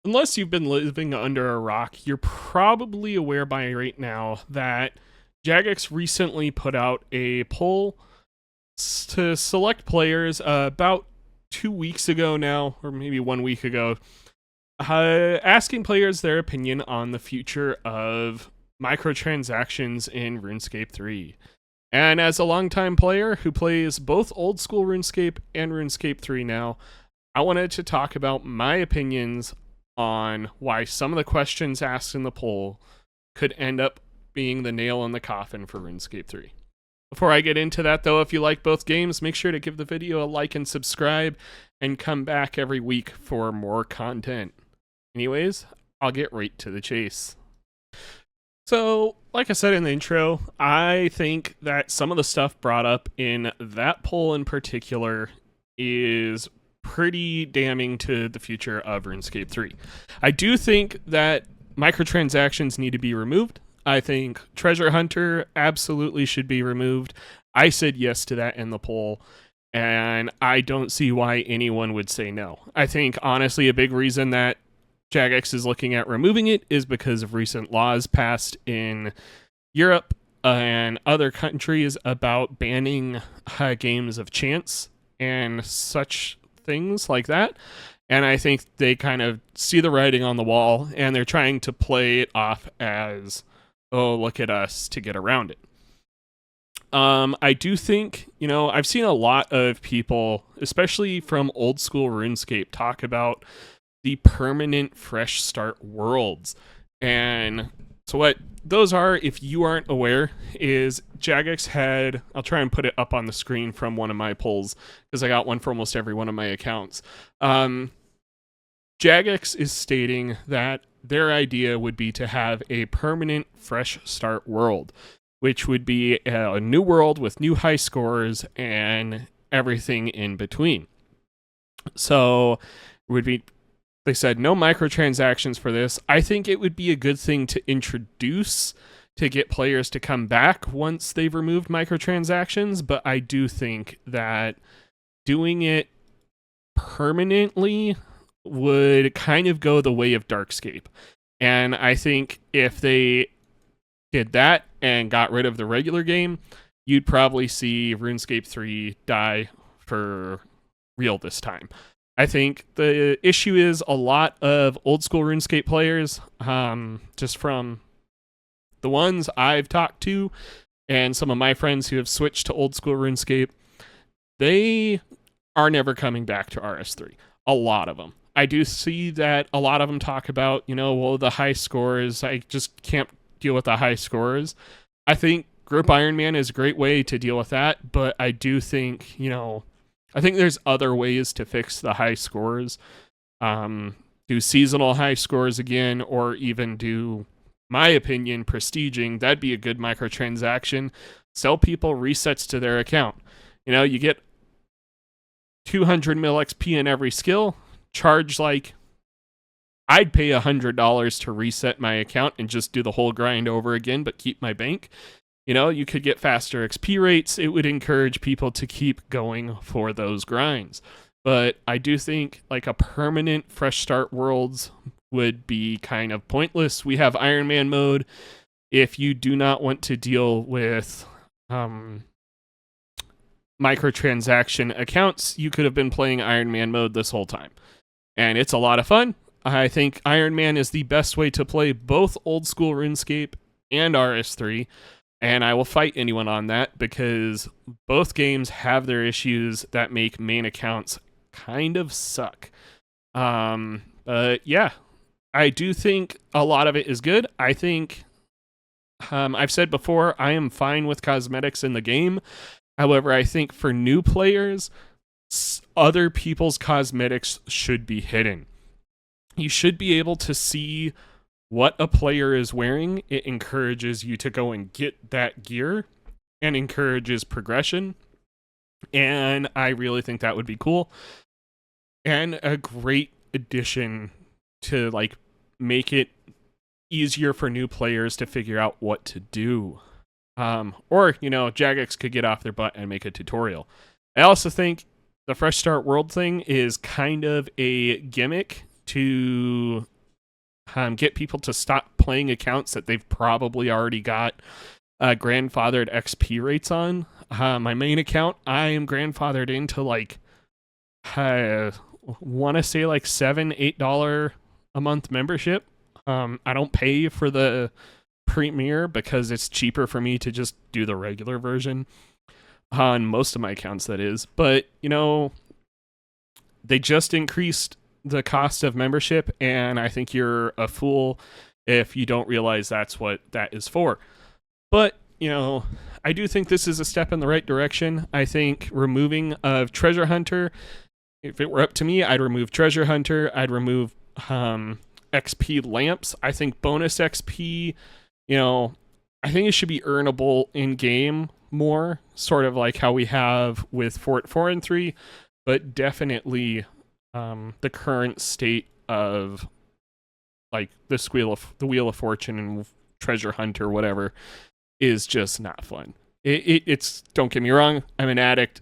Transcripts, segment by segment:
unless you've been living under a rock, you're probably aware by right now that Jagex recently put out a poll to select players about 2 weeks ago now, or maybe 1 week ago, asking players their opinion on the future of microtransactions in RuneScape 3. And as a longtime player who plays both old school RuneScape and RuneScape 3 now, I wanted to talk about my opinions on why some of the questions asked in the poll could end up being the nail in the coffin for RuneScape 3. Before I get into that, though, if you like both games, make sure to give the video a like and subscribe, and come back every week for more content. Anyways, I'll get right to the chase. So, like I said in the intro, I think that some of the stuff brought up in that poll in particular is pretty damning to the future of RuneScape 3. I do think that microtransactions need to be removed. I think Treasure Hunter absolutely should be removed. I said yes to that in the poll, and I don't see why anyone would say no. I think, honestly, a big reason that Jagex is looking at removing it is because of recent laws passed in Europe and other countries about banning games of chance and such things like that. And I think they kind of see the writing on the wall, and they're trying to play it off as, oh, look at us, to get around it. I do think, I've seen a lot of people, especially from old school RuneScape, talk about the permanent fresh start worlds. And so what those are, if you aren't aware, is Jagex had, I'll try and put it up on the screen from one of my polls, because I got one for almost every one of my accounts. Jagex is stating that their idea would be to have a permanent fresh start world, which would be a new world with new high scores and everything in between. So it would be, they said no microtransactions for this. I think it would be a good thing to introduce to get players to come back once they've removed microtransactions, but I do think that doing it permanently would kind of go the way of Darkscape. And I think if they did that and got rid of the regular game, you'd probably see RuneScape 3 die for real this time. I think the issue is a lot of old school RuneScape players, just from the ones I've talked to and some of my friends who have switched to old school RuneScape, they are never coming back to RS3. A lot of them. I do see that a lot of them talk about, the high scores. I just can't deal with the high scores. I think Group Iron Man is a great way to deal with that, but I do think, I think there's other ways to fix the high scores. Do seasonal high scores again, or even do, my opinion, prestiging. That'd be a good microtransaction. Sell people resets to their account. You get 200 mil XP in every skill. Charge I'd pay $100 to reset my account and just do the whole grind over again, but keep my bank. You could get faster XP rates. It would encourage people to keep going for those grinds. But I do think a permanent fresh start worlds would be kind of pointless. We have Iron Man mode. If you do not want to deal with microtransaction accounts, you could have been playing Iron Man mode this whole time. And it's a lot of fun. I think Iron Man is the best way to play both old school RuneScape and RS3. And I will fight anyone on that, because both games have their issues that make main accounts kind of suck. But yeah, I do think a lot of it is good. I think, I've said before, I am fine with cosmetics in the game. However, I think for new players, other people's cosmetics should be hidden. You should be able to see what a player is wearing. It encourages you to go and get that gear and encourages progression. And I really think that would be cool. And a great addition to make it easier for new players to figure out what to do. Or, Jagex could get off their butt and make a tutorial. I also think the Fresh Start World thing is kind of a gimmick to get people to stop playing accounts that they've probably already got grandfathered XP rates on. My main account, I am grandfathered into like, want to say like $7-8 a month membership. I don't pay for the Premier because it's cheaper for me to just do the regular version on most of my accounts, that is. But, you know, they just increased the cost of membership, and I think you're a fool if you don't realize that's what that is for. But, you know, I do think this is a step in the right direction. I think removing of Treasure Hunter, if it were up to me, I'd remove Treasure Hunter. I'd remove XP lamps. I think bonus XP, you know, I think it should be earnable in game more, sort of like how we have with Fort 4 and 3, but definitely the current state of like the Wheel of Fortune and Treasure Hunter, whatever, is just not fun. It's, don't get me wrong, I'm an addict.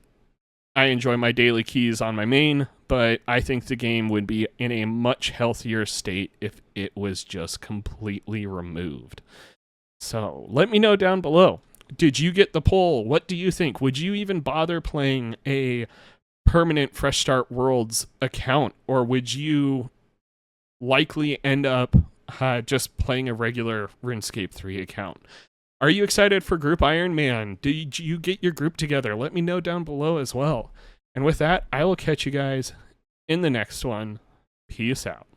I enjoy my daily keys on my main, but I think the game would be in a much healthier state if it was just completely removed. So let me know down below. Did you get the poll? What do you think? Would you even bother playing a permanent Fresh Start Worlds account, or would you likely end up just playing a regular RuneScape 3 account? Are you excited for Group Iron Man? Did you get your group together? Let me know down below as well. And with that, I will catch you guys in the next one. Peace out.